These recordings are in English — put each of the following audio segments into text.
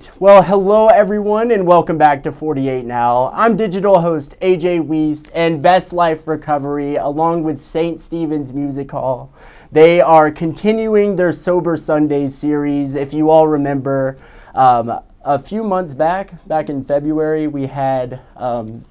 right. Well, hello everyone and welcome back to 48 Now. I'm digital host AJ Wiest and Best Life Recovery along with St. Stephen's Music Hall. They are continuing their Sober Sundays series. If you all remember, a few months back in February, we had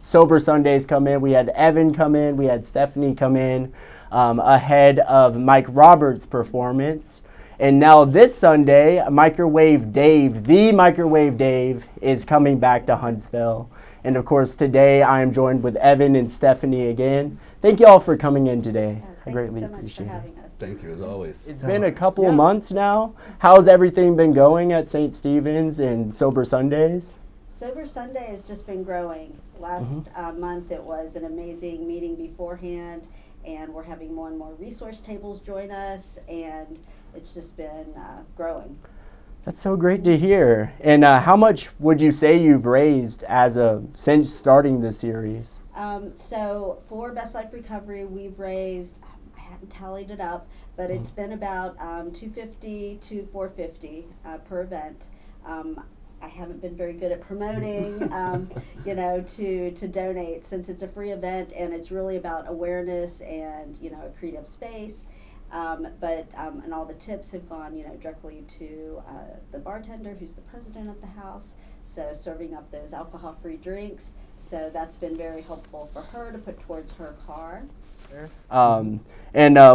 Sober Sundays come in. We had Evan come in. We had Stephanie come in ahead of Mike Roberts' performance. And now this Sunday, Microwave Dave, the Microwave Dave, is coming back to Huntsville. And of course, today I am joined with Evan and Stephanie again. Thank you all for coming in today. I greatly appreciate it. Having us. Thank you, as always. It's been a couple of months now. How's everything been going at St. Stephen's and Sober Sundays? Sober Sunday has just been growing. Last month it was an amazing meeting beforehand, and we're having more and more resource tables join us, and it's just been growing. That's so great to hear. And how much would you say you've raised since starting the series? So for Best Life Recovery, we've raised, I haven't tallied it up, but it's been about $250 to $450 per event. I haven't been very good at promoting, to donate, since it's a free event and it's really about awareness and, a creative space. And all the tips have gone, directly to the bartender, who's the president of the house. So serving up those alcohol-free drinks. So that's been very helpful for her to put towards her car.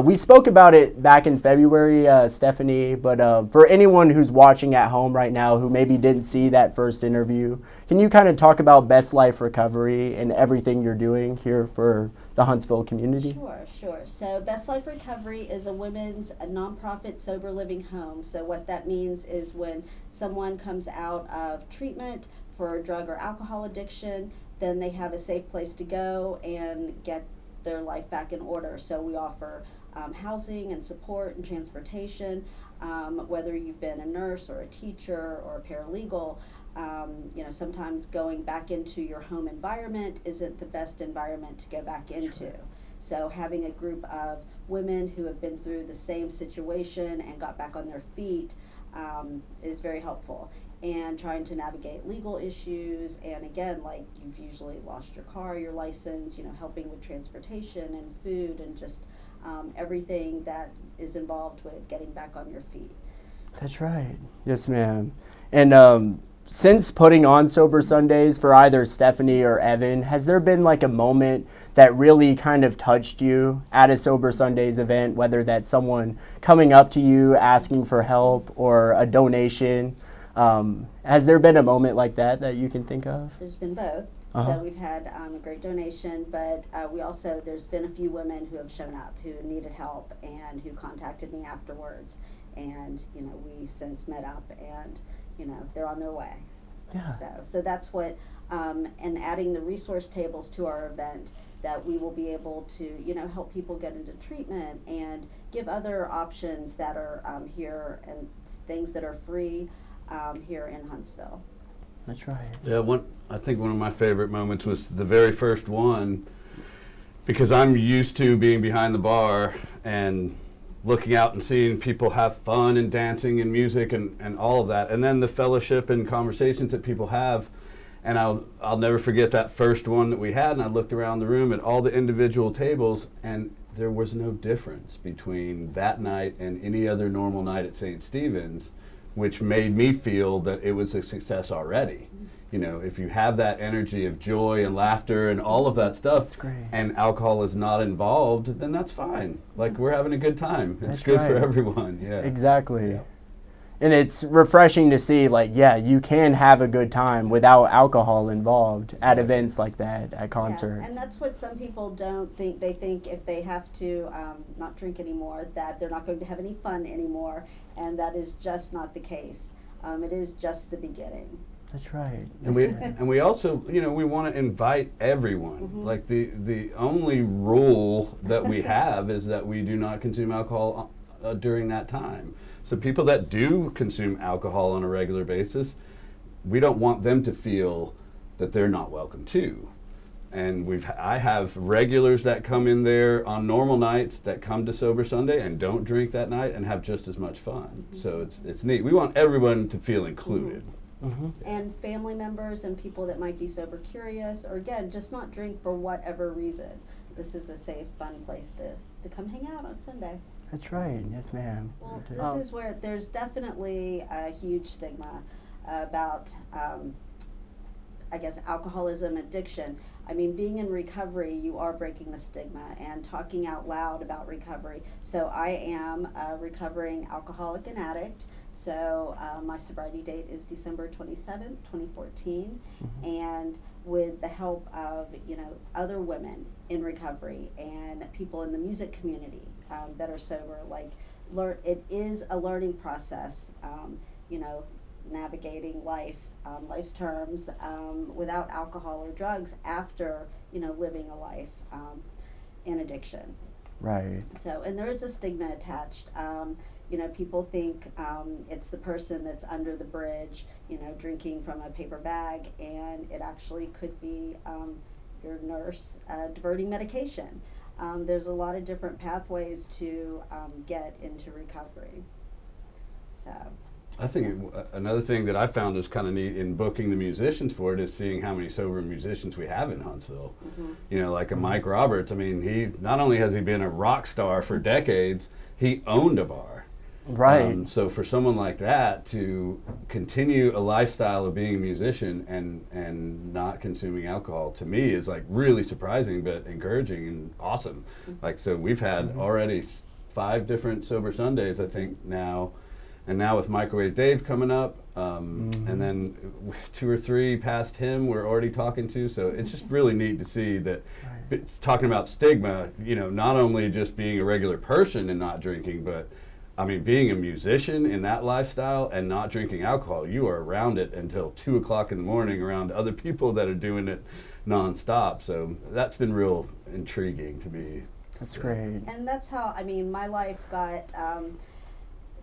We spoke about it back in February, Stephanie, but for anyone who's watching at home right now who maybe didn't see that first interview, can you kind of talk about Best Life Recovery and everything you're doing here for the Huntsville community? Sure. So Best Life Recovery is a women's nonprofit sober living home. So what that means is when someone comes out of treatment for drug or alcohol addiction, then they have a safe place to go and get their life back in order. So we offer housing and support and transportation, whether you've been a nurse or a teacher or a paralegal. Sometimes going back into your home environment isn't the best environment to go back into. Sure. So having a group of women who have been through the same situation and got back on their feet is very helpful. And trying to navigate legal issues, and again, like you've usually lost your car, your license, helping with transportation and food and just everything that is involved with getting back on your feet. That's right. Yes, ma'am. And since putting on Sober Sundays for either Stephanie or Evan, has there been like a moment that really kind of touched you at a Sober Sundays event, whether that's someone coming up to you asking for help or a donation? Has there been a moment like that you can think of? There's been both. So we've had a great donation, but there's been a few women who have shown up who needed help and who contacted me afterwards. And, we since met up and, they're on their way. Yeah. So that's what, and adding the resource tables to our event, that we will be able to, help people get into treatment and give other options that are here and things that are free here in Huntsville. That's right. Yeah, I think one of my favorite moments was the very first one, because I'm used to being behind the bar and looking out and seeing people have fun and dancing and music and all of that, and then the fellowship and conversations that people have. And I'll never forget that first one that we had, and I looked around the room at all the individual tables, and there was no difference between that night and any other normal night at St. Stephen's, which made me feel that it was a success already. If you have that energy of joy and laughter and all of that stuff, and alcohol is not involved, then that's fine. Like, we're having a good time. It's good for everyone. Yeah. Exactly. Yeah. And it's refreshing to see, you can have a good time without alcohol involved at events like that, at concerts. Yeah, and that's what some people don't think. They think if they have to not drink anymore, that they're not going to have any fun anymore, and that is just not the case. It is just the beginning. That's right. And we also, we want to invite everyone. Mm-hmm. Like the only rule that we have is that we do not consume alcohol during that time. So people that do consume alcohol on a regular basis, we don't want them to feel that they're not welcome too. And I have regulars that come in there on normal nights that come to Sober Sunday and don't drink that night and have just as much fun. Mm-hmm. So it's neat. We want everyone to feel included. And family members and people that might be sober curious, or again, just not drink for whatever reason. This is a safe, fun place to come hang out on Sunday. That's right. Yes, ma'am. Well, this is where there's definitely a huge stigma about, I guess, alcoholism, addiction. I mean, being in recovery, you are breaking the stigma and talking out loud about recovery. So I am a recovering alcoholic and addict. So my sobriety date is December 27th, 2014. And with the help of, other women in recovery and people in the music community that are sober, it is a learning process, navigating life's terms without alcohol or drugs after, living a life in addiction. Right. So, and there is a stigma attached. People think it's the person that's under the bridge, drinking from a paper bag, and it actually could be your nurse diverting medication. There's a lot of different pathways to get into recovery. So. I think another thing that I found is kind of neat in booking the musicians for it is seeing how many sober musicians we have in Huntsville. Like a Mike Roberts. I mean, he not only has he been a rock star for decades, he owned a bar. Right. So for someone like that to continue a lifestyle of being a musician and not consuming alcohol, to me is like really surprising but encouraging and awesome. So we've had already 5 different sober Sundays, I think now. And now with Microwave Dave coming up, and then 2 or 3 past him we're already talking to. So it's just really neat to see that it's talking about stigma, not only just being a regular person and not drinking, but I mean, being a musician in that lifestyle and not drinking alcohol, you are around it until 2 o'clock in the morning around other people that are doing it nonstop. So that's been real intriguing to me. That's great. And that's how, my life got...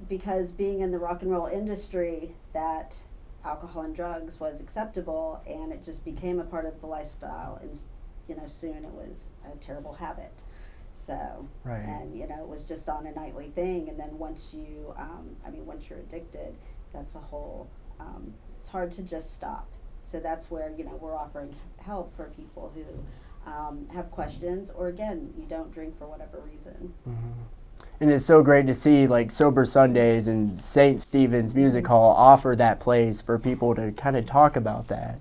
because being in the rock and roll industry, that alcohol and drugs was acceptable, and it just became a part of the lifestyle, and soon it was a terrible habit. So, and it was just on a nightly thing, and then once you, once you're addicted, that's a whole, it's hard to just stop. So that's where, we're offering help for people who have questions, or again, you don't drink for whatever reason. And it's so great to see Sober Sundays and St. Stephen's Music Hall offer that place for people to kind of talk about that.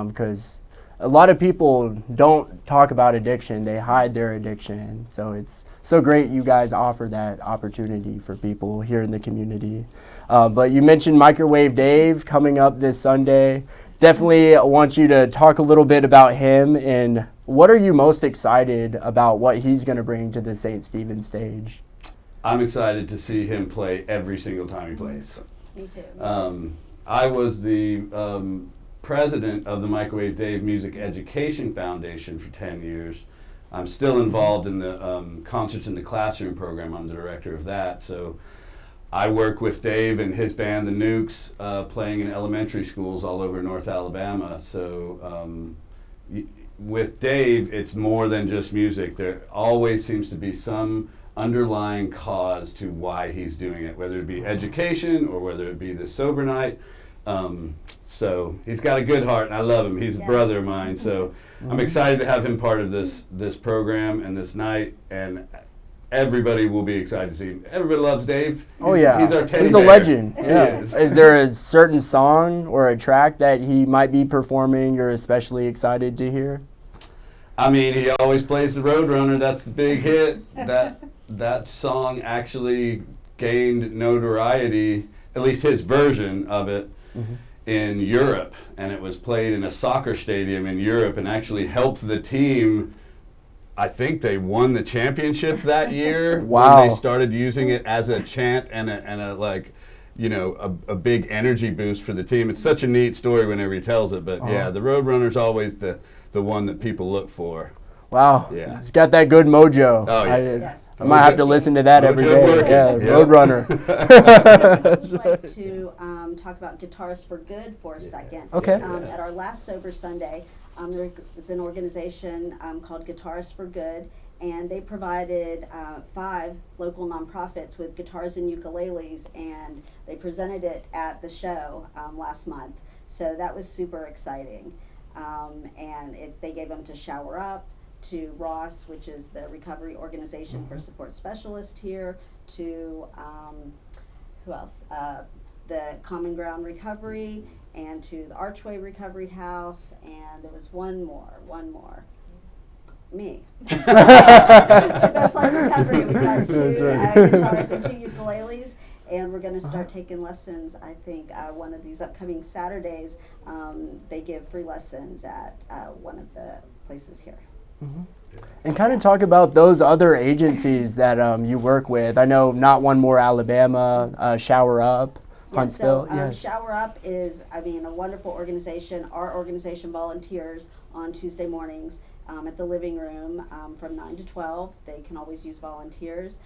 Because a lot of people don't talk about addiction. They hide their addiction. So it's so great you guys offer that opportunity for people here in the community. But you mentioned Microwave Dave coming up this Sunday. Definitely want you to talk a little bit about him, and what are you most excited about what he's going to bring to the St. Stephen's stage? I'm excited to see him play every single time he plays. Me too. I was the president of the Microwave Dave Music Education Foundation for 10 years. I'm still involved in the Concerts in the Classroom program. I'm the director of that. So I work with Dave and his band, the Nukes, playing in elementary schools all over North Alabama. So with Dave, it's more than just music. There always seems to be some underlying cause to why he's doing it, whether it be education or whether it be the sober night. So he's got a good heart, and I love him. He's a brother of mine. So I'm excited to have him part of this program and this night, and everybody will be excited to see him. Everybody loves Dave. He's our teddy He's bear. a legend. Yeah. Is there a certain song or a track that he might be performing you're especially excited to hear? I mean, he always plays the Roadrunner. That's the big hit. That song actually gained notoriety, at least his version of it, in Europe. And it was played in a soccer stadium in Europe and actually helped the team. I think they won the championship that year. Wow. When they started using it as a chant and a big energy boost for the team. It's such a neat story whenever he tells it. But yeah, the Roadrunner's always the one that people look for. Wow. Yeah. He's got that good mojo. Oh, yeah. I might have to listen to that every day. Working. Yeah, Yep. Roadrunner. I'd like to talk about Guitars for Good for a second. Okay. At our last Sober Sunday, there is an organization called Guitars for Good, and they provided 5 local nonprofits with guitars and ukuleles, and they presented it at the show last month. So that was super exciting. And they gave them to Shower Up, to Ross, which is the recovery organization for support specialists here, to who else? The Common Ground Recovery, and to the Archway Recovery House, and there was one more. Me. To Best Life Recovery, we got two guitars and 2 ukuleles, and we're going to start taking lessons. I think one of these upcoming Saturdays, they give free lessons at one of the places here. And kind of talk about those other agencies that you work with. I know Not One More Alabama, Shower Up, Huntsville. So, Shower Up is, a wonderful organization. Our organization volunteers on Tuesday mornings at the living room from 9 to 12. They can always use volunteers.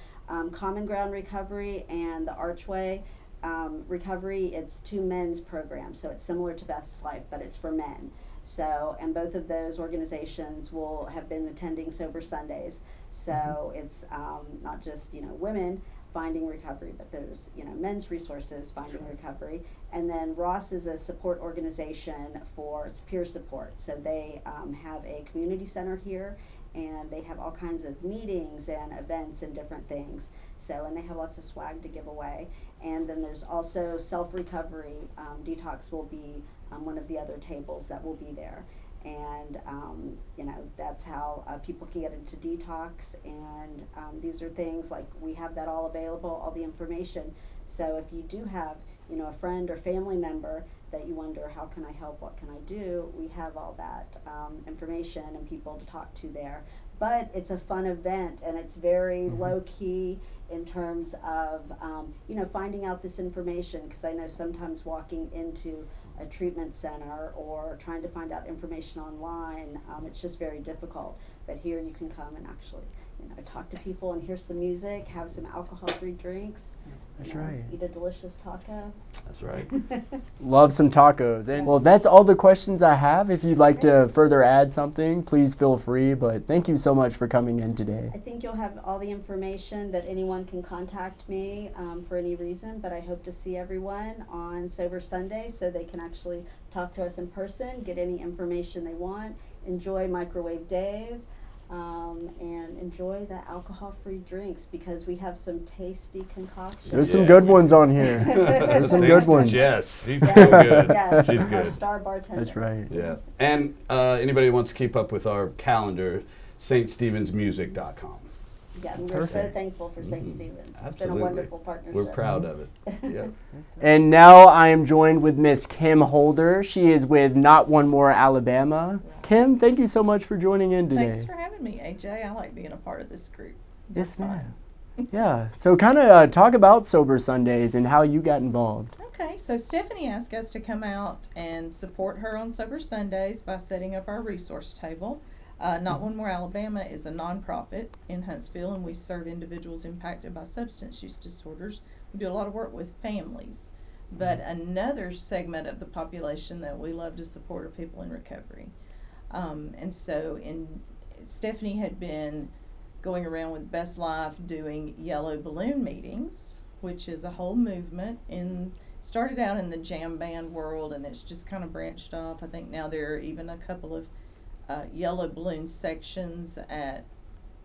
Common Ground Recovery and the Archway Recovery, it's 2 men's programs. So it's similar to Best Life, but it's for men. So, and both of those organizations will have been attending Sober Sundays. So it's not just, women finding recovery, but there's, men's resources finding recovery. And then Ross is a support organization for its peer support. So they have a community center here, and they have all kinds of meetings and events and different things. So, and they have lots of swag to give away. And then there's also self-recovery. Detox will be one of the other tables that will be there. And, that's how people can get into detox. And these are things like we have that all available, all the information. So if you do have, a friend or family member that you wonder, how can I help, what can I do, we have all that information and people to talk to there. But it's a fun event, and it's very low-key in terms of, finding out this information, because I know sometimes walking into a treatment center or trying to find out information online, it's just very difficult. But here you can come and actually, talk to people and hear some music, have some alcohol-free drinks. That's right. Eat a delicious taco. That's right. Love some tacos. And well, that's all the questions I have. If you'd like to further add something, please feel free. But thank you so much for coming in today. I think you'll have all the information that anyone can contact me for any reason, but I hope to see everyone on Sober Sunday so they can actually talk to us in person, get any information they want, enjoy Microwave Dave, and enjoy the alcohol-free drinks, because we have some tasty concoctions. There's some good ones on here. There's some good ones. Yes, she's so good. Yes, She's our good. star bartender. That's right. Yeah. And anybody who wants to keep up with our calendar, ststevensmusic.com. Yeah, and we're so thankful for St. Stephen's. It's been a wonderful partnership. We're proud of it. Yeah. And now I am joined with Miss Kim Holder. She is with Not One More Alabama. Kim, thank you so much for joining in today. Thanks for having me, AJ. I like being a part of this group. Yes, ma'am. Yeah. So kind of talk about Sober Sundays and how you got involved. Okay, so Stephanie asked us to come out and support her on Sober Sundays by setting up our resource table. Not One More Alabama is a nonprofit in Huntsville, and we serve individuals impacted by substance use disorders. We do a lot of work with families, but another segment of the population that we love to support are people in recovery. And so Stephanie had been going around with Best Life doing yellow balloon meetings, which is a whole movement, and started out in the jam band world, and it's just kind of branched off. I think now there are even a couple of yellow balloon sections at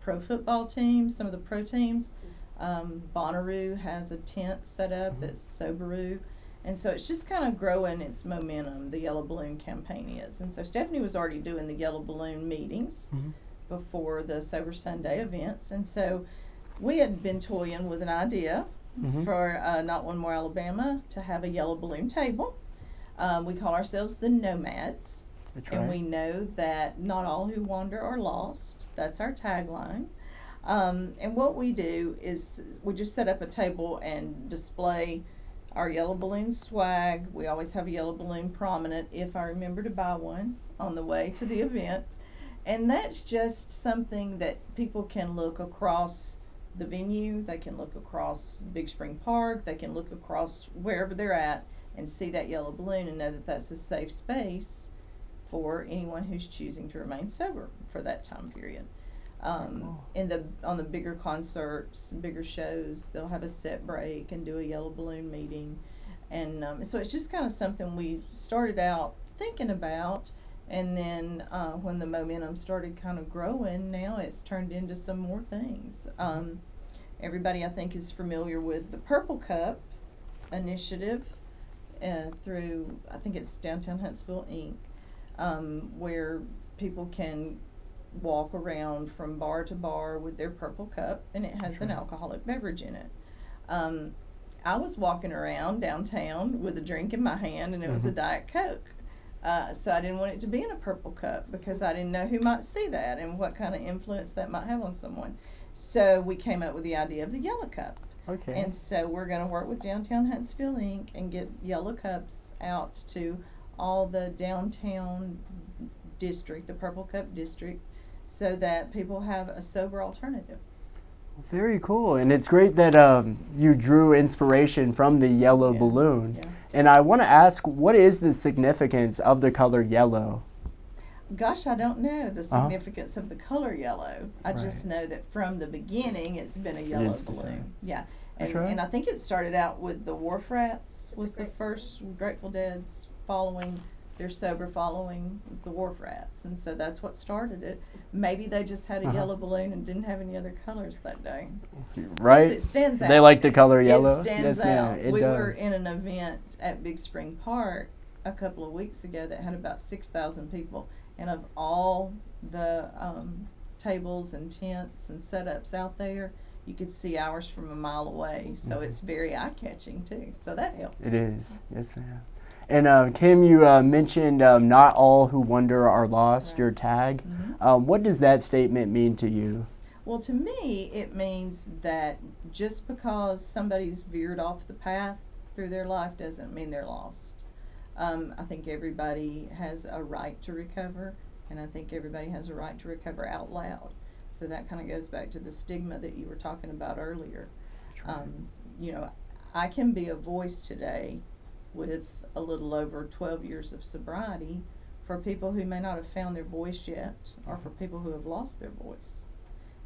pro football teams, some of the pro teams. Bonnaroo has a tent set up that's Soberoo. And so it's just kind of growing its momentum, the yellow balloon campaign is. And so Stephanie was already doing the yellow balloon meetings before the Sober Sunday events. And so we had been toying with an idea for Not One More Alabama to have a yellow balloon table. We call ourselves the Nomads. That's And right. we know that not all who wander are lost. That's our tagline. And what we do is we just set up a table and display our yellow balloon swag. We always have a yellow balloon prominent if I remember to buy one on the way to the event. And that's just something that people can look across the venue. They can look across Big Spring Park. They can look across wherever they're at and see that yellow balloon and know that that's a safe space for anyone who's choosing to remain sober for that time period. On the bigger concerts, bigger shows, they'll have a set break and do a yellow balloon meeting. And so it's just kind of something we started out thinking about, and then when the momentum started kind of growing, now it's turned into some more things. Everybody, I think, is familiar with the Purple Cup initiative through, I think it's Downtown Huntsville, Inc., where people can walk around from bar to bar with their Purple Cup, and it has an alcoholic beverage in it. I was walking around downtown with a drink in my hand, and it was a Diet Coke. So I didn't want it to be in a Purple Cup because I didn't know who might see that and what kind of influence that might have on someone. So we came up with the idea of the Yellow Cup. Okay. And so we're going to work with Downtown Huntsville, Inc. and get Yellow Cups out to all the downtown district, the Purple Cup district, so that people have a sober alternative. Very cool. And it's great that you drew inspiration from the yellow balloon. Yeah. And I want to ask, what is the significance of the color yellow? Gosh, I don't know the significance of the color yellow. I just know that from the beginning it's been a yellow balloon. Yeah. And I think it started out with the WAFF Rats was the first Grateful Dead's following, their sober following was the WAFF Rats. And so that's what started it. Maybe they just had a yellow balloon and didn't have any other colors that day. Right. It stands out. They like the color yellow. It stands out. It we does. were in an event at Big Spring Park a couple of weeks ago that had about 6,000 people. And of all the tables and tents and setups out there, you could see ours from a mile away. So it's very eye-catching, too. So that helps. It is. Yes, ma'am. And Kim, you mentioned not all who wander are lost, your tag. What does that statement mean to you? Well, to me, it means that just because somebody's veered off the path through their life doesn't mean they're lost. I think everybody has a right to recover, and I think everybody has a right to recover out loud. So that kind of goes back to the stigma that you were talking about earlier. You know, I can be a voice today with a little over 12 years of sobriety for people who may not have found their voice yet, or for people who have lost their voice.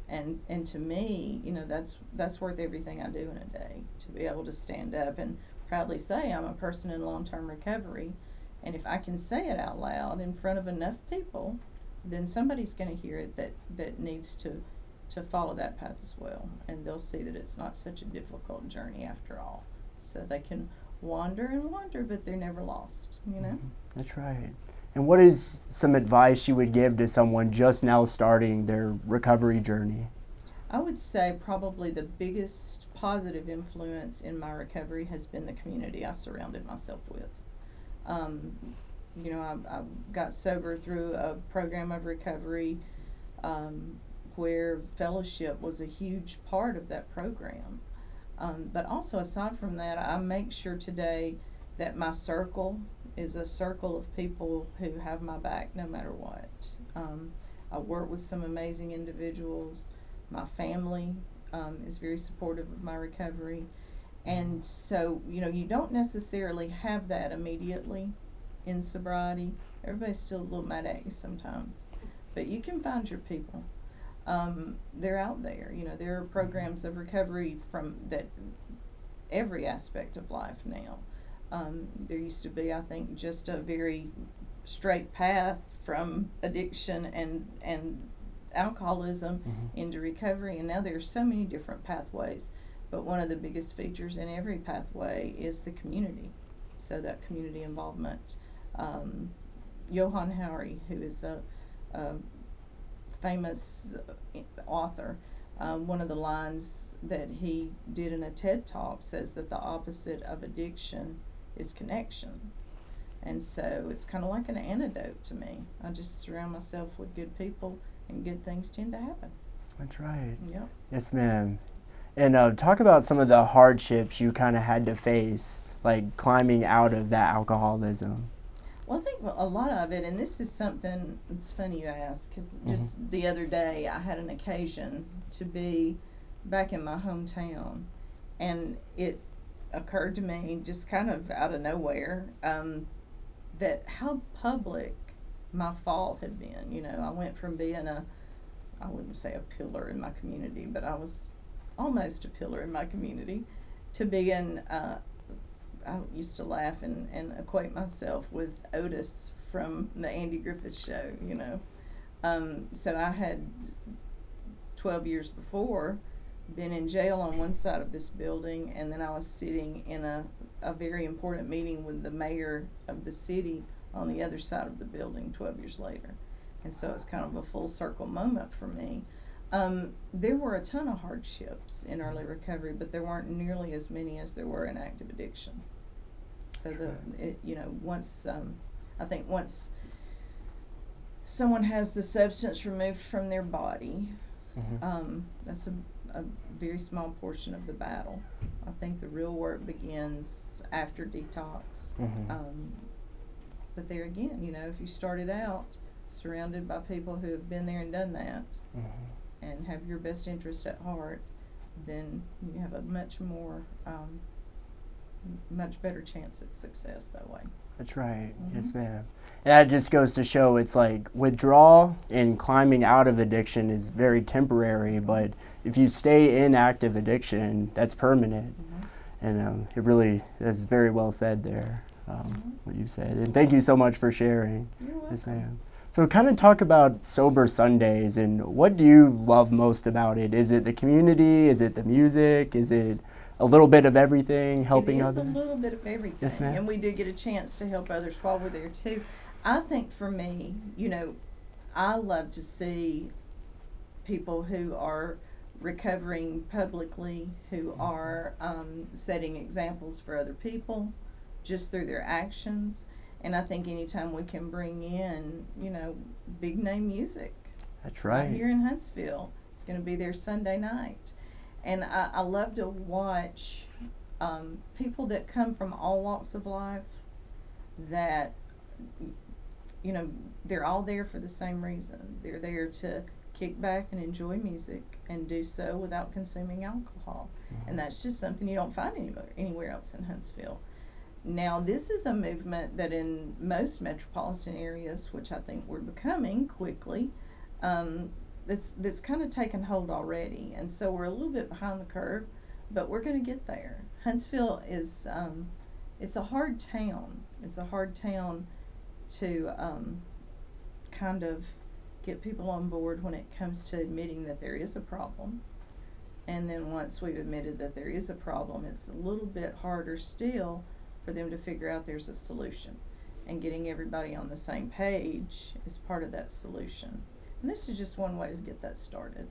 And to me, you know, that's worth everything I do in a day, to be able to stand up and proudly say I'm a person in long-term recovery. And if I can say it out loud in front of enough people, then somebody's going to hear it that needs to follow that path as well. And they'll see that it's not such a difficult journey after all. So they can wander and wander, but they're never lost, you know? That's right. And what is some advice you would give to someone just now starting their recovery journey? I would say probably the biggest positive influence in my recovery has been the community I surrounded myself with. You know, I got sober through a program of recovery where fellowship was a huge part of that program. But also, aside from that, I make sure today that my circle is a circle of people who have my back no matter what. I work with some amazing individuals. My family is very supportive of my recovery. And so, you know, you don't necessarily have that immediately in sobriety. Everybody's still a little mad at you sometimes. But you can find your people. They're out there. You know, there are programs of recovery from that every aspect of life now. There used to be, I think, just a very straight path from addiction and alcoholism into recovery, and now there are so many different pathways. But one of the biggest features in every pathway is the community. So that community involvement. Johann Hari, who is a famous author, one of the lines that he did in a TED Talk says that the opposite of addiction is connection. And so it's kind of like an antidote to me. I just surround myself with good people, and good things tend to happen. That's right. Yep. Yes, ma'am. And talk about some of the hardships you kind of had to face, like climbing out of that alcoholism. Well, I think a lot of it, and this is something, it's funny you ask, because just the other day I had an occasion to be back in my hometown, and it occurred to me just kind of out of nowhere that how public my fall had been. You know, I went from being I wouldn't say a pillar in my community, but I was almost a pillar in my community, to being I used to laugh and equate myself with Otis from the Andy Griffith Show, you know. So I had 12 years before been in jail on one side of this building, and then I was sitting in a very important meeting with the mayor of the city on the other side of the building 12 years later. And so it's kind of a full circle moment for me. There were a ton of hardships in early recovery, but there weren't nearly as many as there were in active addiction. So once I think once someone has the substance removed from their body, that's a very small portion of the battle. I think the real work begins after detox. But there again, you know, if you started out surrounded by people who have been there and done that, and have your best interest at heart, then you have a much better chance at success that way. That's right. Yes, ma'am. And that just goes to show it's like withdrawal and climbing out of addiction is very temporary, but if you stay in active addiction, that's permanent. And it really is very well said there, what you said. And thank you so much for sharing. You're welcome. Yes, ma'am. So kind of talk about Sober Sundays, and what do you love most about it? Is it the community? Is it the music? Is it a little bit of everything, helping others? It is a little bit of everything. Yes, ma'am. And we do get a chance to help others while we're there too. I think for me, you know, I love to see people who are recovering publicly, who are setting examples for other people just through their actions. And I think anytime we can bring in, you know, big name music. That's right. Here in Huntsville. It's going to be there Sunday night. And I love to watch people that come from all walks of life that, you know, they're all there for the same reason. They're there to kick back and enjoy music and do so without consuming alcohol. And that's just something you don't find anywhere else in Huntsville. Now, this is a movement that in most metropolitan areas, which I think we're becoming quickly, that's kind of taken hold already. And so we're a little bit behind the curve, but we're going to get there. Huntsville is, it's a hard town. It's a hard town to kind of get people on board when it comes to admitting that there is a problem. And then once we've admitted that there is a problem, it's a little bit harder still for them to figure out there's a solution. And getting everybody on the same page is part of that solution. And this is just one way to get that started.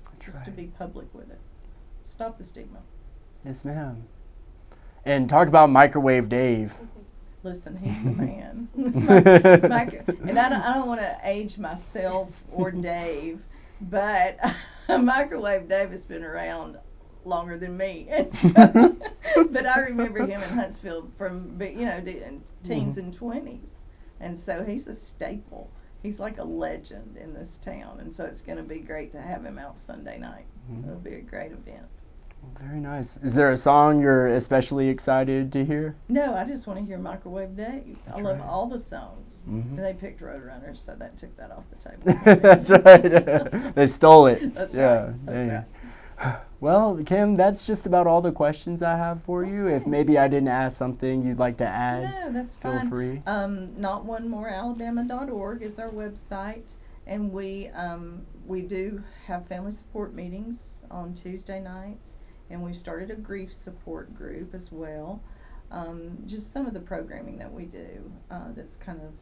That's just right. to be public with it. Stop the stigma. Yes, ma'am. And talk about Microwave Dave. Listen, he's the man. And I don't want to age myself or Dave, but Microwave Dave has been around longer than me. But I remember him in Huntsville from, you know, teens and 20s. And so he's a staple. He's like a legend in this town. And so it's going to be great to have him out Sunday night. It'll be a great event. Very nice. Is there a song you're especially excited to hear? No, I just want to hear Microwave Dave. I love right. all the songs. And they picked Roadrunners, so that took that off the table. That's right. They stole it. That's yeah, right. That's dang. right. Well, Kim, that's just about all the questions I have for you. If maybe I didn't ask something you'd like to add, No, that's feel fine. free. Notonemorealabama.org is our website, and we do have family support meetings on Tuesday nights, and we've started a grief support group as well. Just some of the programming that we do that's kind of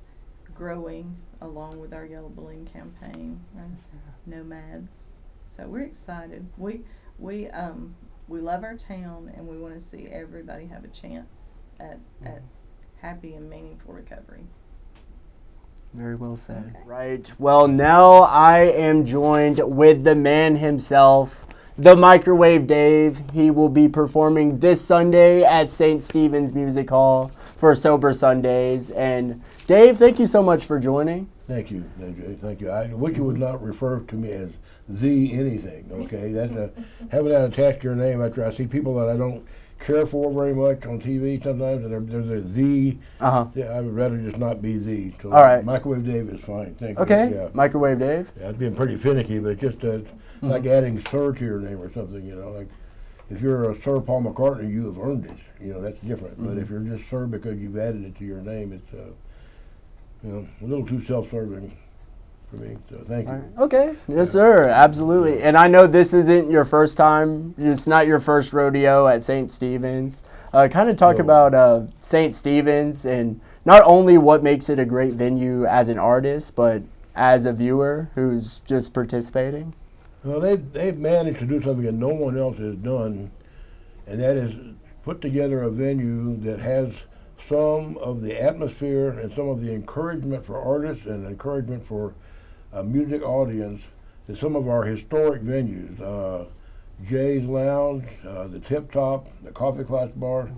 growing along with our Yellow Balloon campaign, Nomads. So we're excited. We love our town, and we want to see everybody have a chance at happy and meaningful recovery. Very well said. Okay. Right. Well, now I am joined with the man himself, the Microwave Dave. He will be performing this Sunday at St. Stephen's Music Hall for Sober Sundays. And Dave, thank you so much for joining. Thank you, AJ. Thank you. I wish you would not refer to me as the anything, okay? That's having that attached to your name after I see people that I don't care for very much on TV sometimes, and there's a the. Yeah, I would rather just not be the. So All right. Microwave Dave is fine. Thank you. Okay. Yeah. Microwave Dave. Yeah, it's being pretty finicky, but it's just like adding sir to your name or something, you know. Like if you're a Sir Paul McCartney, you have earned it. You know, that's different. But if you're just Sir because you've added it to your name, it's a little too self-serving for me. So thank you. Okay. Yes, sir. Absolutely. And I know this isn't your first time. It's not your first rodeo at St. Stephen's. Kind of talk about St. Stephen's and not only what makes it a great venue as an artist, but as a viewer who's just participating. Well, they've managed to do something that no one else has done, and that is put together a venue that has some of the atmosphere and some of the encouragement for artists and encouragement for a music audience that some of our historic venues, Jay's Lounge, the Tip Top, the Coffee Klotz Bar,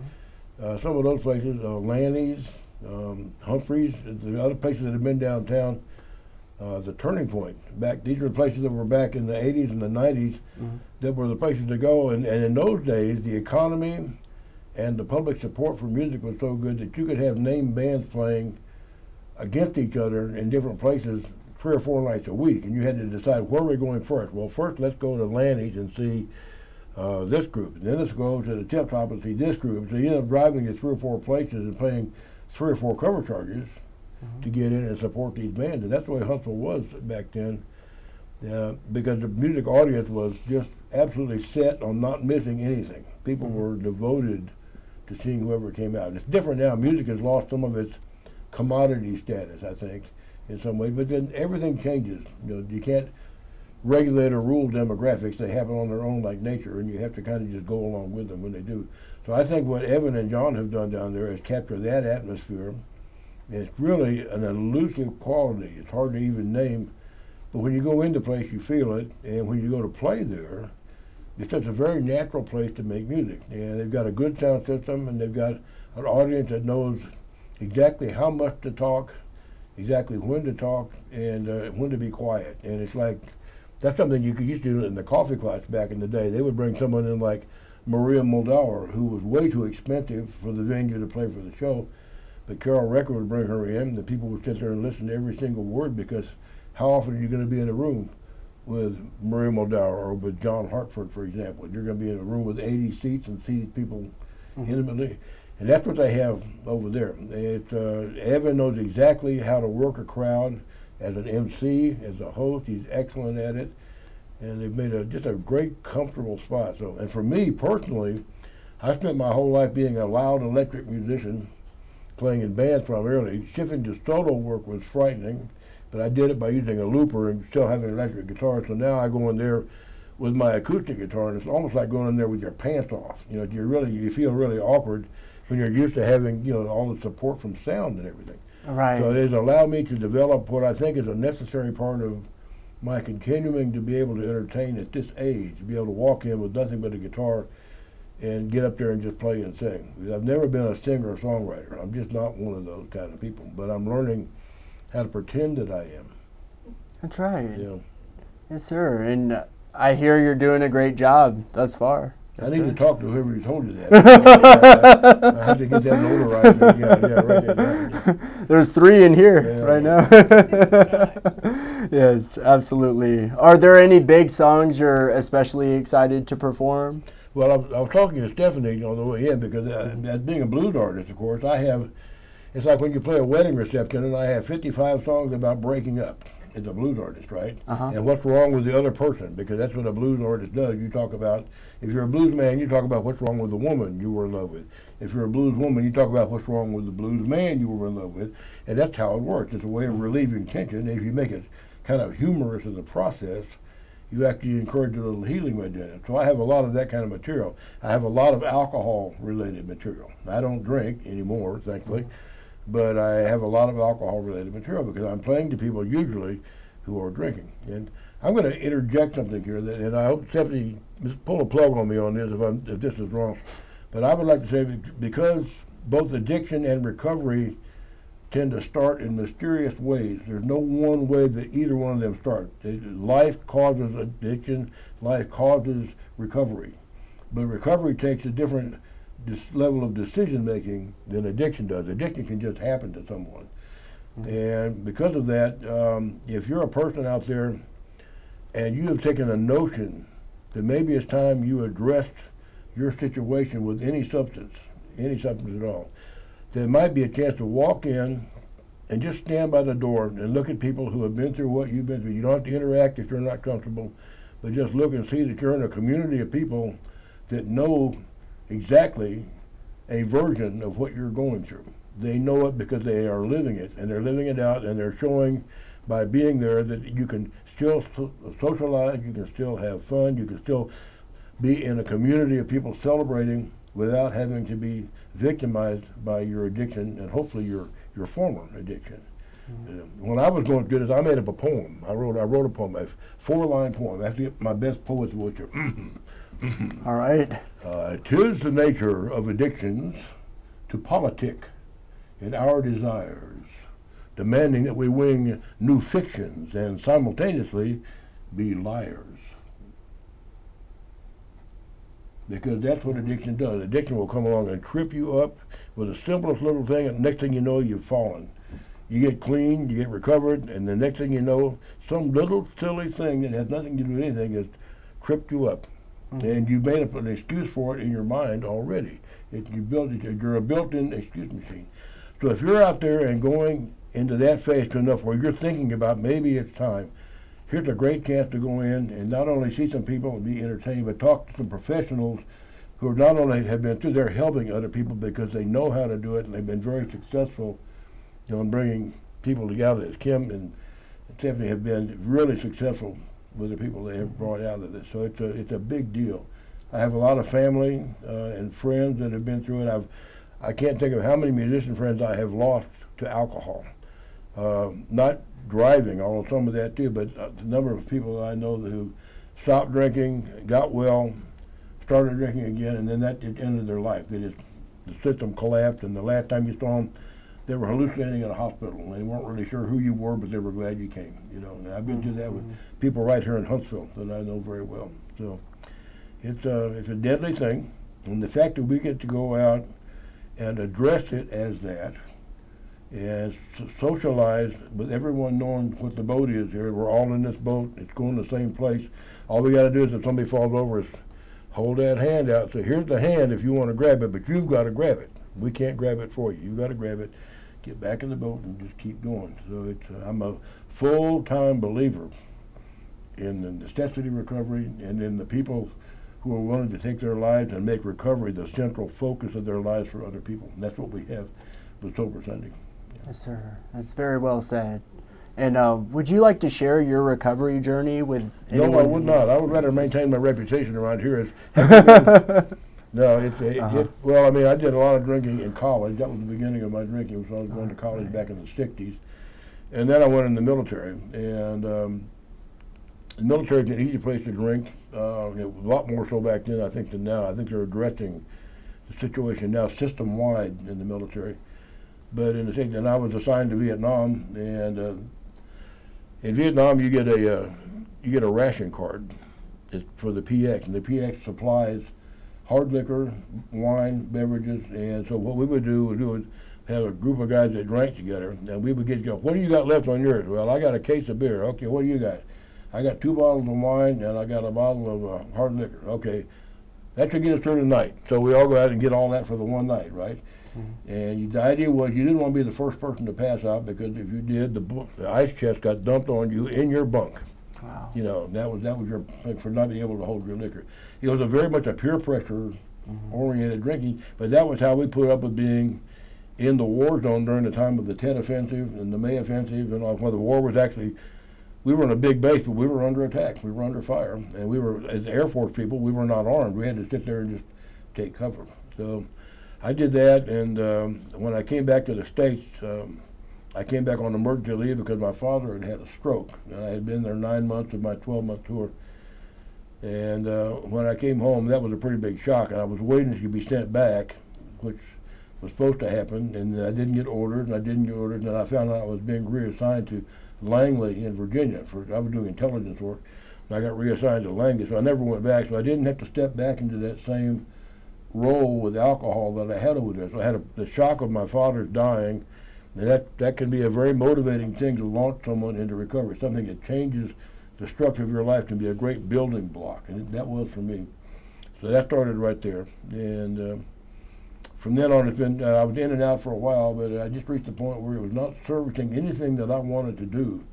some of those places, Lanny's, Humphreys, the other places that have been downtown. The Turning Point. These were places that were back in the 80s and the 90s that were the places to go. And in those days, the economy and the public support for music was so good that you could have named bands playing against each other in different places 3 or 4 nights a week. And you had to decide where we're going first. Well, first let's go to Lanny's and see this group. And then let's go to the Tip Top and see this group. So you end up driving to 3 or 4 places and paying 3 or 4 cover charges to get in and support these bands. And that's the way Huntsville was back then, because the music audience was just absolutely set on not missing anything. People were devoted to seeing whoever came out. It's different now. Music has lost some of its commodity status, I think, in some ways, but then everything changes. You know, you can't regulate or rule demographics. They happen on their own like nature, and you have to kind of just go along with them when they do. So I think what Evan and John have done down there is capture that atmosphere. It's really an elusive quality. It's hard to even name, but when you go into place, you feel it. And when you go to play there, it's just a very natural place to make music. And they've got a good sound system, and they've got an audience that knows exactly how much to talk, exactly when to talk, and when to be quiet. And it's like, that's something you could used to do in the Coffee Klotz back in the day. They would bring someone in like Maria Moldauer, who was way too expensive for the venue to play for the show. But Carol Recker would bring her in, and the people would sit there and listen to every single word, because how often are you going to be in a room with Maria Moldauer or with John Hartford, for example? You're going to be in a room with 80 seats and see people intimately. And that's what they have over there. Evan knows exactly how to work a crowd as an MC, as a host. He's excellent at it. And they've made just a great, comfortable spot. So, and for me personally, I spent my whole life being a loud electric musician, playing in bands primarily. Shifting to solo work was frightening, but I did it by using a looper and still having an electric guitar. So now I go in there with my acoustic guitar, and it's almost like going in there with your pants off. You know, you feel really awkward when you're used to having, you know, all the support from sound and everything. Right. So it has allowed me to develop what I think is a necessary part of my continuing to be able to entertain at this age, to be able to walk in with nothing but a guitar and get up there and just play and sing. I've never been a singer or songwriter. I'm just not one of those kind of people. But I'm learning how to pretend that I am. That's right. Yeah. Yes, sir. And I hear you're doing a great job thus far. Yes, I need sir. to talk to whoever told you that. I have to get that notarized. Yeah, write that down. There's 3 in here Yeah. right now. Yes, absolutely. Are there any big songs you're especially excited to perform? Well, I was talking to Stephanie on the way in, because as being a blues artist, of course, it's like when you play a wedding reception and I have 55 songs about breaking up as a blues artist, right? And what's wrong with the other person, because that's what a blues artist does. You talk about, if you're a blues man, you talk about what's wrong with the woman you were in love with. If you're a blues woman, you talk about what's wrong with the blues man you were in love with. And that's how it works. It's a way of relieving tension. And if you make it kind of humorous as a process, you actually encourage a little healing within it. So I have a lot of that kind of material. I have a lot of alcohol-related material. I don't drink anymore, thankfully, but I have a lot of alcohol-related material because I'm playing to people usually who are drinking. And I'm going to interject something here, and I hope Stephanie pull a plug on me on this if this is wrong. But I would like to say, because both addiction and recovery tend to start in mysterious ways. There's no one way that either one of them start. Life causes addiction, life causes recovery. But recovery takes a different level of decision making than addiction does. Addiction can just happen to someone. And because of that, if you're a person out there and you have taken a notion that maybe it's time you addressed your situation with any substance at all, there might be a chance to walk in and just stand by the door and look at people who have been through what you've been through. You don't have to interact if you're not comfortable, but just look and see that you're in a community of people that know exactly a version of what you're going through. They know it because they are living it, and they're living it out, and they're showing by being there that you can still socialize, you can still have fun, you can still be in a community of people celebrating without having to be victimized by your addiction and hopefully your former addiction. When I was going through this, I made up a poem. I wrote a poem, a 4-line poem. I have to get my best poets, which are All right. 'Tis the nature of addictions to politic in our desires, demanding that we wing new fictions and simultaneously be liars. Because that's what addiction does. Addiction will come along and trip you up with the simplest little thing, and next thing you know, you've fallen. You get clean, you get recovered, and the next thing you know, some little silly thing that has nothing to do with anything has tripped you up. And you've made up an excuse for it in your mind already. You're a built-in excuse machine. So if you're out there and going into that phase to enough where you're thinking about maybe it's time, here's a great chance to go in and not only see some people and be entertained, but talk to some professionals who are not only have been through, they're helping other people because they know how to do it, and they've been very successful in bringing people together. As Kim and Stephanie have been really successful with the people they have brought out of this. So it's a big deal. I have a lot of family and friends that have been through it. I can't think of how many musician friends I have lost to alcohol. Not driving, although some of that too, but the number of people I know who stopped drinking, got well, started drinking again, and then that it ended their life. The system collapsed, and the last time you saw them, they were hallucinating in a hospital. And they weren't really sure who you were, but they were glad you came. And I've been through that with people right here in Huntsville that I know very well. So it's a deadly thing, and the fact that we get to go out and address it as that, and socialize with everyone knowing what the boat is here. We're all in this boat. It's going the same place. All we got to do is if somebody falls over is hold that hand out. So here's the hand if you want to grab it, but you've got to grab it. We can't grab it for you. You've got to grab it, get back in the boat, and just keep going. So I'm a full-time believer in the necessity recovery and in the people who are willing to take their lives and make recovery the central focus of their lives for other people. And that's what we have with Sober Sunday. Yes, sir. That's very well said. And would you like to share your recovery journey with anyone? No, I would not. I would rather maintain my reputation around here as no, well, I mean, I did a lot of drinking in college. That was the beginning of my drinking, so I was going to college back in the 60s. And then I went in the military. And the military is an easy place to drink. It was a lot more so back then, I think, than now. I think they're addressing the situation now system-wide in the military. But in the thing, and I was assigned to Vietnam, and in Vietnam you get a ration card for the PX, and the PX supplies hard liquor, wine, beverages, and so what we would do was have a group of guys that drank together, and we would go, what do you got left on yours? Well, I got a case of beer. Okay, what do you got? I got 2 bottles of wine, and I got a bottle of hard liquor. Okay, that should get us through the night. So we all go out and get all that for the one night, right? And the idea was you didn't want to be the first person to pass out, because if you did, the ice chest got dumped on you in your bunk. Wow. That was your thing for not being able to hold your liquor. It was very much a peer pressure oriented drinking, but that was how we put up with being in the war zone during the time of the Tet Offensive and the May Offensive, and when the war was actually, we were in a big base, but we were under attack, we were under fire, and we were, as Air Force people, we were not armed. We had to sit there and just take cover. So I did that, and when I came back to the States, I came back on emergency leave because my father had a stroke, and I had been there 9 months of my 12-month tour. And when I came home, that was a pretty big shock, and I was waiting to be sent back, which was supposed to happen, and I didn't get orders, and I found out I was being reassigned to Langley in Virginia. I was doing intelligence work, and I got reassigned to Langley, so I never went back, so I didn't have to step back into that same role with alcohol that I had over there. So I had the shock of my father's dying, and that can be a very motivating thing to launch someone into recovery. Something that changes the structure of your life can be a great building block, and that was for me. So that started right there. And from then on, it's been, I was in and out for a while, but I just reached the point where it was not servicing anything that I wanted to do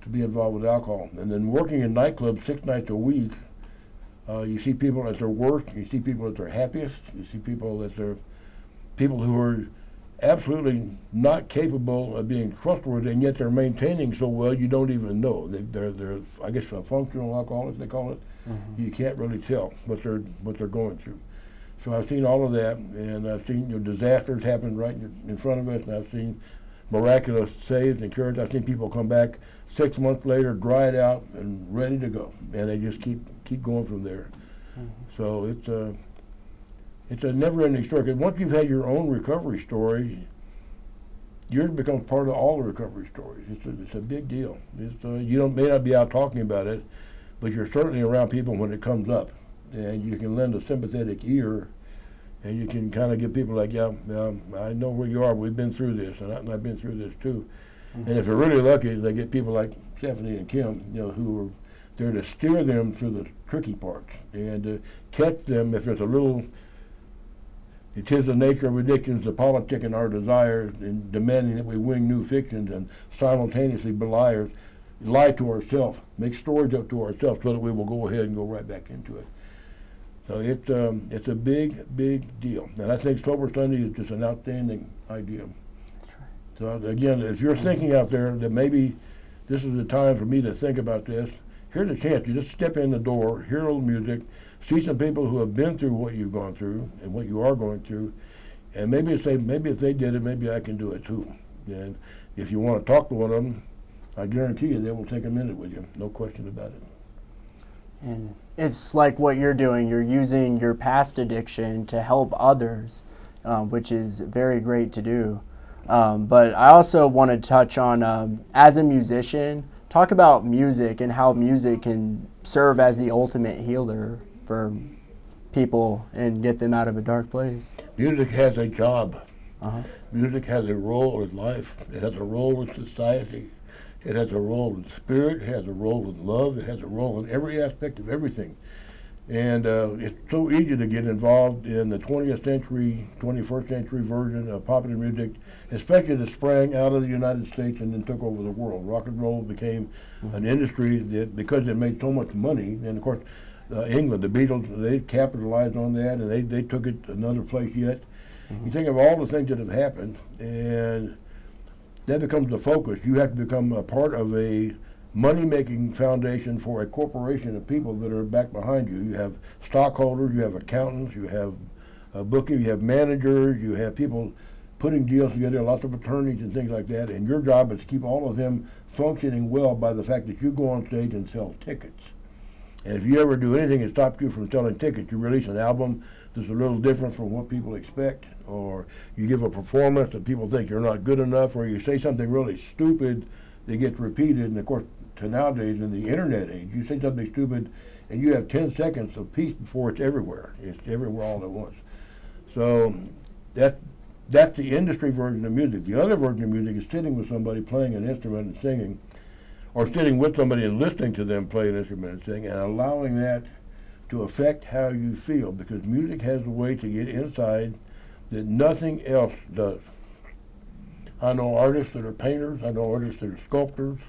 to be involved with alcohol. And then working in nightclubs 6 nights a week, you see people at their worst, you see people at their happiest, you see people at their, people who are absolutely not capable of being trustworthy, and yet they're maintaining so well you don't even know. They're I guess, a functional alcoholics, they call it. Mm-hmm. You can't really tell what they're going through. So I've seen all of that, and I've seen disasters happen right in front of us, and I've seen miraculous saves and cures. I've seen people come back 6 months later, dried out and ready to go, and they just keep going from there. Mm-hmm. So it's a never-ending story. 'Cause once you've had your own recovery story, yours becomes part of all the recovery stories. It's a big deal. You may not be out talking about it, but you're certainly around people when it comes up, and you can lend a sympathetic ear, and you can kind of get people like, yeah, I know where you are. We've been through this, and I've been through this too. Mm-hmm. And if they're really lucky, they get people like Stephanie and Kim, who are there to steer them through the tricky parts and to catch them if there's a little. It is the nature of addictions, the politic in our desires, and demanding that we wing new fictions and simultaneously lie to ourselves, make stories up to ourselves so that we will go ahead and go right back into it. So it's a big, big deal. And I think Sober Sunday is just an outstanding idea. That's right. So again, if you're thinking out there that maybe this is the time for me to think about this, here's a chance. You just step in the door, hear a little music, see some people who have been through what you've gone through and what you are going through, and maybe if they did it, maybe I can do it too. And if you want to talk to one of them, I guarantee you they will take a minute with you, no question about it. And it's like what you're doing. You're using your past addiction to help others, which is very great to do. But I also want to touch on, as a musician, talk about music and how music can serve as the ultimate healer for people and get them out of a dark place. Music has a job. Uh-huh. Music has a role in life. It has a role in society. It has a role in spirit. It has a role in love. It has a role in every aspect of everything. And it's so easy to get involved in the 20th century, 21st century version of popular music, especially that sprang out of the United States and then took over the world. Rock and roll became an industry that, because it made so much money, and of course, England, the Beatles, they capitalized on that, and they took it another place yet. Mm-hmm. You think of all the things that have happened, and that becomes the focus. You have to become a part of a money-making foundation for a corporation of people that are back behind you. You have stockholders, you have accountants, you have bookkeepers, you have managers, you have people putting deals together, lots of attorneys and things like that, and your job is to keep all of them functioning well by the fact that you go on stage and sell tickets. And if you ever do anything that stops you from selling tickets, you release an album that's a little different from what people expect, or you give a performance that people think you're not good enough, or you say something really stupid that gets repeated. And of course, to nowadays in the internet age, you say something stupid and you have 10 seconds of peace before it's everywhere. It's everywhere all at once. So that's the industry version of music. The other version of music is sitting with somebody playing an instrument and singing, or sitting with somebody and listening to them play an instrument and sing, and allowing that to affect how you feel, because music has a way to get inside that nothing else does. I know artists that are painters, I know artists that are sculptors,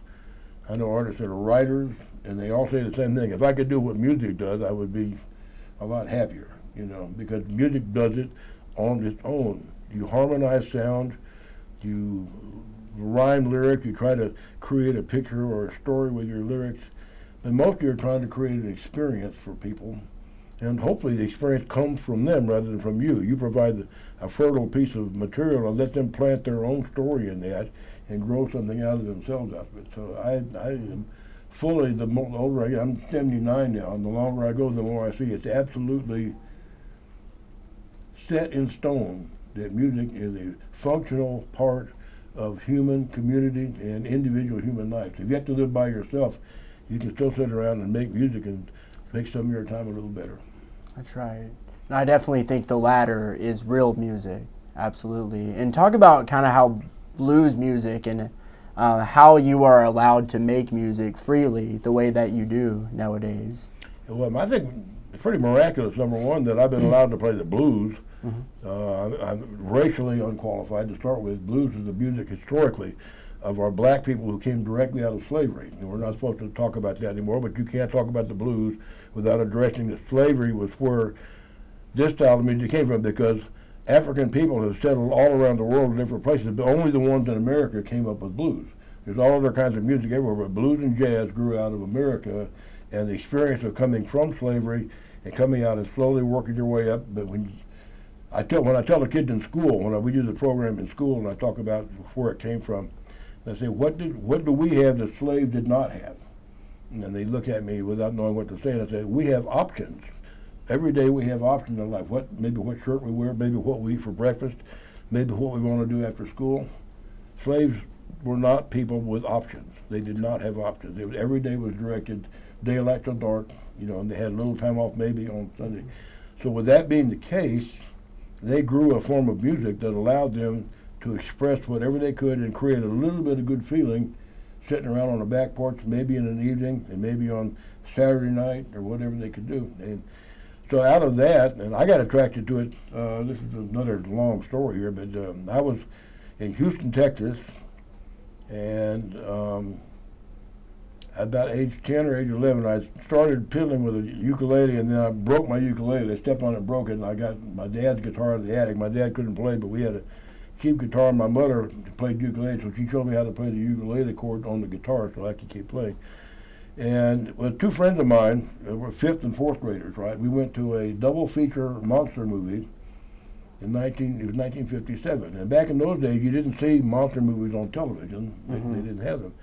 I know artists that are writers, and they all say the same thing. If I could do what music does, I would be a lot happier, because music does it on its own. You harmonize sound, you rhyme lyric, you try to create a picture or a story with your lyrics, and mostly you're trying to create an experience for people, and hopefully the experience comes from them rather than from you. You provide a fertile piece of material and let them plant their own story in that and grow something out of themselves out of it. So I am fully, the older I get, I'm 79 now, and the longer I go, the more I see it's absolutely set in stone that music is a functional part of human community and individual human life. If you have to live by yourself, you can still sit around and make music and make some of your time a little better. That's right. And I definitely think the latter is real music, absolutely. And talk about kind of how blues music and how you are allowed to make music freely the way that you do nowadays. Well, I think it's pretty miraculous, number one, that I've been allowed to play the blues. I'm racially unqualified to start with. Blues is the music historically of our black people who came directly out of slavery. And we're not supposed to talk about that anymore, but you can't talk about the blues without addressing that slavery was where this style of music came from, because African people have settled all around the world in different places, but only the ones in America came up with blues. There's all other kinds of music everywhere, but blues and jazz grew out of America, and the experience of coming from slavery and coming out and slowly working your way up. But when I tell the kids in school, we do the program in school, and I talk about where it came from, I say, what do we have that slaves did not have? And they look at me without knowing what to say, and I say, we have options. Every day we have options in life. Maybe what shirt we wear, maybe what we eat for breakfast, maybe what we want to do after school. Slaves were not people with options. They did not have options. Every day was directed daylight till dark, and they had a little time off maybe on Sunday. So with that being the case, they grew a form of music that allowed them to express whatever they could and create a little bit of good feeling sitting around on the back porch, maybe in an evening and maybe on Saturday night or whatever they could do. And so out of that, and I got attracted to it, this is another long story here, but I was in Houston, Texas, and about age 10 or age 11, I started piddling with a ukulele, and then I broke my ukulele. I stepped on it and broke it, and I got my dad's guitar out of the attic. My dad couldn't play, but we had a cheap guitar, and my mother played ukulele, so she showed me how to play the ukulele chord on the guitar so I could keep playing. And with two friends of mine, were 5th and 4th graders, right? We went to a double feature monster movie in 1957. And back in those days, you didn't see monster movies on television. They didn't have them.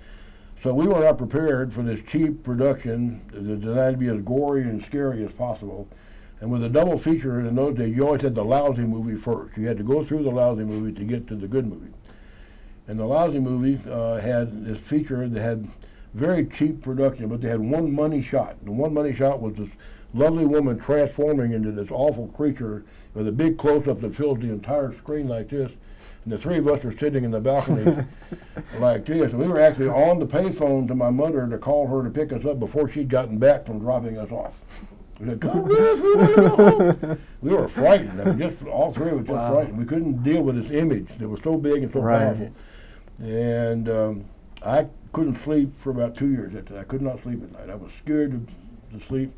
So we were not prepared for this cheap production that's designed to be as gory and scary as possible. And with a double feature in those days, you always had the lousy movie first. You had to go through the lousy movie to get to the good movie. And the lousy movie had this feature that had very cheap production, but they had one money shot. The one money shot was this lovely woman transforming into this awful creature with a big close-up that fills the entire screen like this. And the three of us are sitting in the balcony like this. And we were actually on the payphone to my mother to call her to pick us up before she'd gotten back from dropping us off. We said, "Come with us, we were frightened. I mean, just all three of us just frightened. We couldn't deal with this image that was so big and so powerful. And I couldn't sleep for about 2 years after that. I could not sleep at night. I was scared to sleep.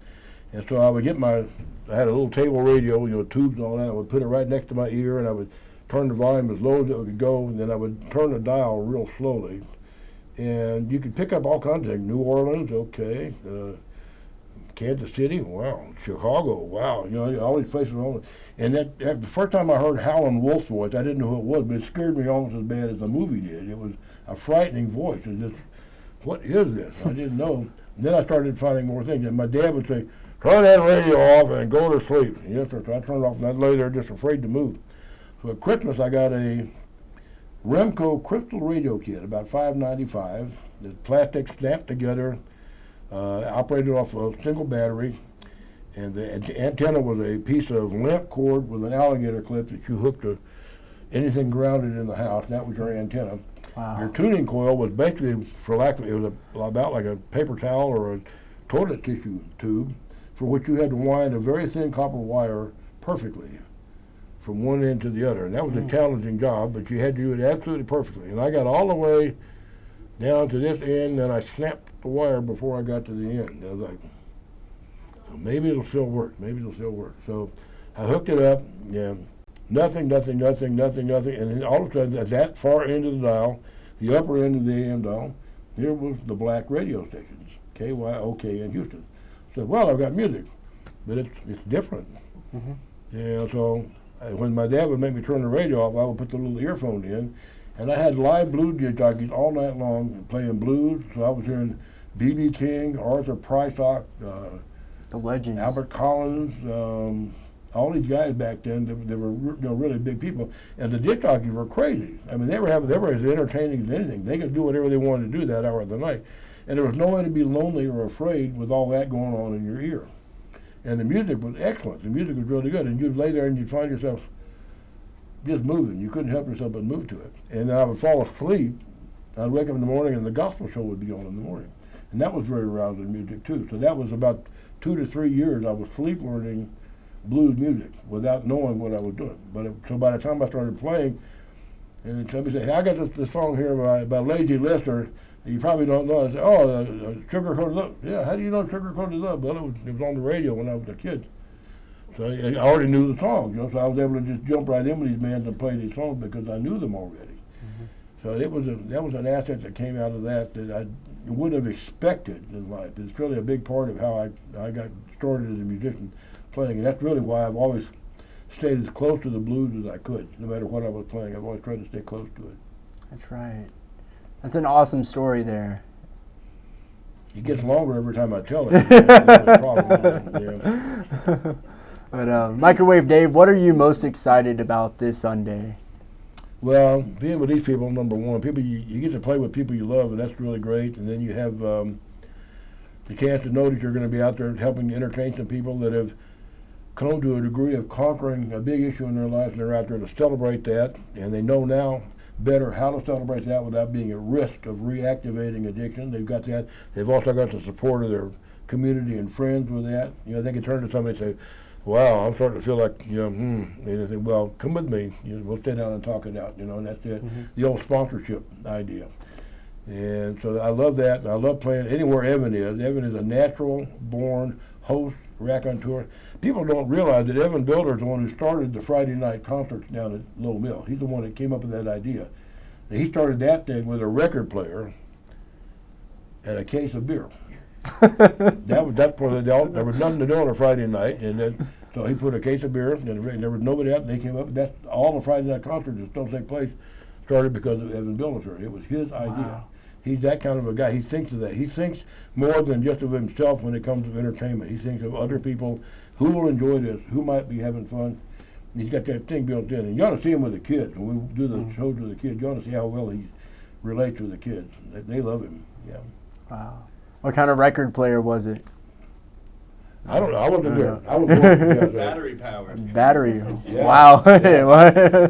And so I would get I had a little table radio, tubes and all that. I would put it right next to my ear, and I would turn the volume as low as it could go, and then I would turn the dial real slowly. And you could pick up all kinds of things. New Orleans, okay. Kansas City, wow. Chicago, wow. All these places. And the first time I heard Howlin' Wolf's voice, I didn't know who it was, but it scared me almost as bad as the movie did. It was a frightening voice. It just, what is this? I didn't know. And then I started finding more things. And my dad would say, turn that radio off and go to sleep. And yes, sir. So I turned it off, and I'd lay there just afraid to move. So at Christmas, I got a Remco crystal radio kit, about $5.95. The plastic snapped together, operated off a single battery, and the antenna was a piece of lamp cord with an alligator clip that you hooked to anything grounded in the house. And that was your antenna. Wow. Your tuning coil was basically, for lack of, it was about like a paper towel or a toilet tissue tube, for which you had to wind a very thin copper wire perfectly from one end to the other. And that was a challenging job, but you had to do it absolutely perfectly. And I got all the way down to this end, then I snapped the wire before I got to the end. I was like, so maybe it'll still work, So I hooked it up, and nothing. And then all of a sudden, at that far end of the dial, the upper end of the AM dial, here was the black radio stations, KYOK in Houston. So, well, I've got music, but it's different. And so when my dad would make me turn the radio off, I would put the little earphone in, and I had live blues jockeys all night long playing blues. So I was hearing B.B. King, Arthur Prysock, the legends, Albert Collins, all these guys back then. They were really big people, and the disc jockeys were crazy. I mean, they were as entertaining as anything. They could do whatever they wanted to do that hour of the night, and there was no way to be lonely or afraid with all that going on in your ear. And the music was excellent. The music was really good. And you'd lay there and you'd find yourself just moving. You couldn't help yourself but move to it. And then I would fall asleep. I'd wake up in the morning and the gospel show would be on in the morning. And that was very rousing music too. So that was about 2 to 3 years I was sleep learning blues music without knowing what I was doing. So by the time I started playing, and somebody said, hey, I got this song here by Lazy Lester, you probably don't know. I said, oh, Sugar Coated Love. Yeah, how do you know Sugar Coated Love? Well, it was on the radio when I was a kid. So I already knew the songs, so I was able to just jump right in with these bands and play these songs because I knew them already. So that was an asset that came out of that I wouldn't have expected in life. It's really a big part of how I got started as a musician playing, and that's really why I've always stayed as close to the blues as I could. No matter what I was playing, I've always tried to stay close to it. That's right. That's an awesome story there. It gets longer every time I tell it. That's the problem. Yeah. But Microwave Dave, what are you most excited about this Sunday? Well, being with these people, number one, people you get to play with people you love, and that's really great. And then you have the chance to know that you're going to be out there helping entertain some people that have come to a degree of conquering a big issue in their lives, and they're out there to celebrate that. And they know now better how to celebrate that without being at risk of reactivating addiction. They've got that. They've also got the support of their community and friends with that. They can turn to somebody and say, wow, I'm starting to feel like, and they say, well, come with me. We'll sit down and talk it out, and that's it. The old sponsorship idea. And so I love that, and I love playing anywhere Evan is. Evan is a natural-born host, raconteur. People don't realize that Evan Builder is the one who started the Friday night concerts down at Low Mill. He's the one that came up with that idea. And he started that thing with a record player and a case of beer. That's for there was nothing to do on a Friday night, and then so he put a case of beer, and there was nobody out, and they came up. That's all the Friday night concerts that still take place started because of Evan Builder. It was his idea. Wow. He's that kind of a guy. He thinks of that. He thinks more than just of himself when it comes to entertainment. He thinks of other people who will enjoy this, who might be having fun. He's got that thing built in, and you ought to see him with the kids. When we do the shows with the kids, you ought to see how well he relates with the kids. They love him. Yeah. Wow. What kind of record player was it? I don't know. I wasn't there. I was born Battery powered. Battery. Yeah. Wow. Well,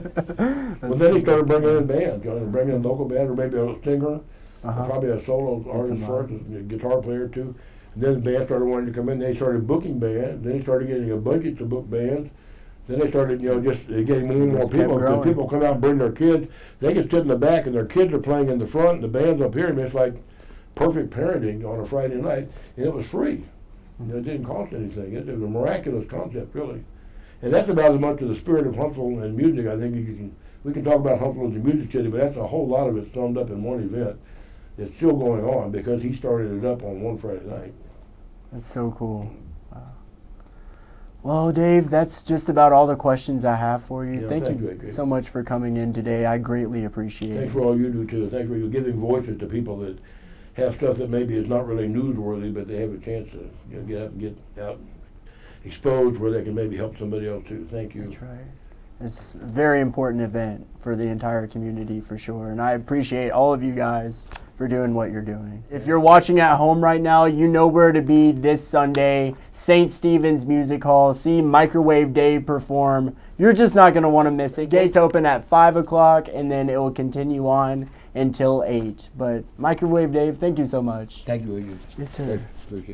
then he started bringing in bands, bringing in local bands, or maybe a singer, probably a solo artist first, a guitar player too. And then the band started wanting to come in. They started booking bands. Then he started getting a budget to book bands. Then they started, just getting more and more people. Because people come out and bring their kids. They can sit in the back, and their kids are playing in the front, and the band's up here. And it's like perfect parenting on a Friday night, and it was free. It didn't cost anything. It was a miraculous concept, really. And that's about as much of the spirit of Huntsville and music. I think we can talk about Huntsville as a music city, but that's a whole lot of it summed up in one event. It's still going on because he started it up on one Friday night. That's so cool. Wow. Well, Dave, that's just about all the questions I have for you. Yeah, thank you Adrian. so much for coming in today. I greatly appreciate it. Thanks for all you do, too. Thanks for you giving voices to people that have stuff that maybe is not really newsworthy, but they have a chance to get up and get out exposed where they can maybe help somebody else, too. Thank you. That's right. It's a very important event for the entire community for sure, and I appreciate all of you guys for doing what you're doing. If you're watching at home right now, you know where to be this Sunday, St. Stephen's Music Hall. See Microwave Dave perform. You're just not going to want to miss it. Gates open at 5 o'clock, and then it will continue on until 8. But Microwave Dave, thank you so much. Thank you, Adrian. Yes, sir.